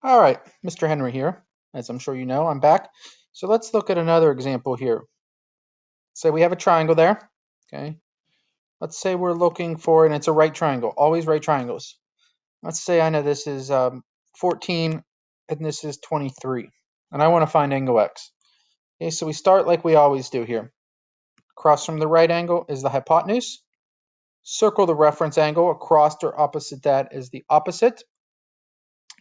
All right, Mr. Henry here. As I'm sure you know, I'm back. So let's look at another example here. Say we have a triangle there, okay? Let's say we're looking for, and it's a right triangle, always right triangles. Let's say I know this is 14 and this is 23, and I want to find angle x. Okay, so we start like we always do here. Across from the right angle is the hypotenuse. Circle the reference angle. Across or opposite that is the opposite.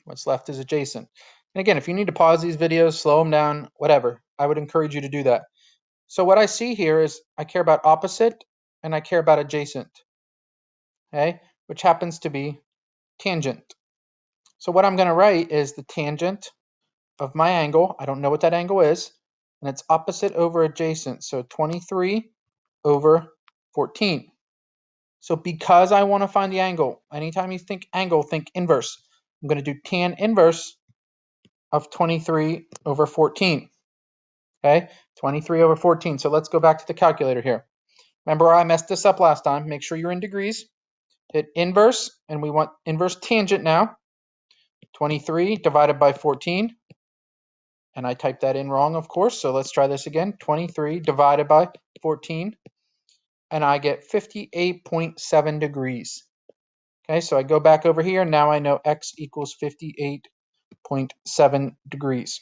What's left is adjacent. And again, if you need to pause these videos, slow them down, whatever, I would encourage you to do that. So what I see here is I care about opposite and I care about adjacent, okay, which happens to be tangent. So what I'm going to write is the tangent of my angle. I don't know what that angle is, and it's opposite over adjacent. So 23 over 14. So because I want to find the angle, anytime you think angle, think inverse. I'm going to do tan inverse of 23 over 14. Okay, 23 over 14. So let's go back to the calculator here. Remember I messed this up last time. Make sure you're in degrees. Hit inverse, and we want inverse tangent now. 23 divided by 14. And I typed that in wrong, of course. So let's try this again. 23 divided by 14. And I get 58.7 degrees. Okay, so I go back over here. Now I know x equals 58.7 degrees.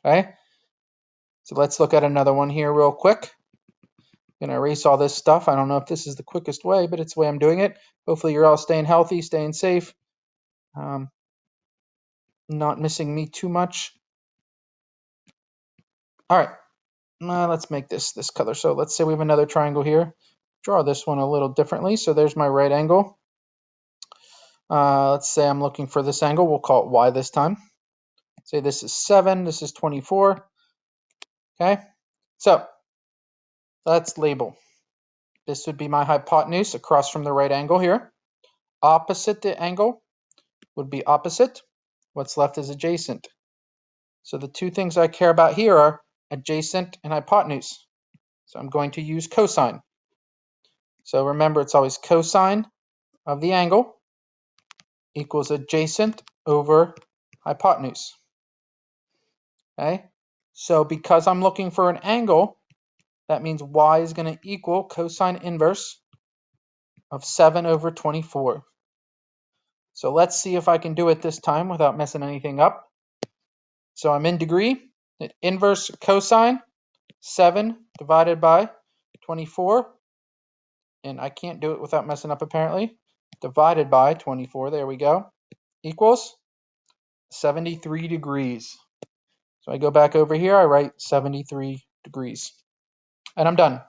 Okay, so let's look at another one here real quick. I'm going to erase all this stuff. I don't know if this is the quickest way, but it's the way I'm doing it. Hopefully you're all staying healthy, staying safe, not missing me too much. All right, let's make this color. So let's say we have another triangle here. Draw this one a little differently. So there's my right angle. Let's say I'm looking for this angle. We'll call it y this time. Say this is 7, this is 24. Okay, so let's label. This would be my hypotenuse across from the right angle here. Opposite the angle would be opposite. What's left is adjacent. So the two things I care about here are adjacent and hypotenuse. So I'm going to use cosine. So remember, it's always cosine of the angle equals adjacent over hypotenuse. Okay? So because I'm looking for an angle, that means y is going to equal cosine inverse of 7 over 24. So let's see if I can do it this time without messing anything up. So I'm in degree. Inverse cosine 7 divided by 24. And I can't do it without messing up apparently. Divided by 24. There we go. Equals 73 degrees. So I go back over here. I write 73 degrees. And I'm done.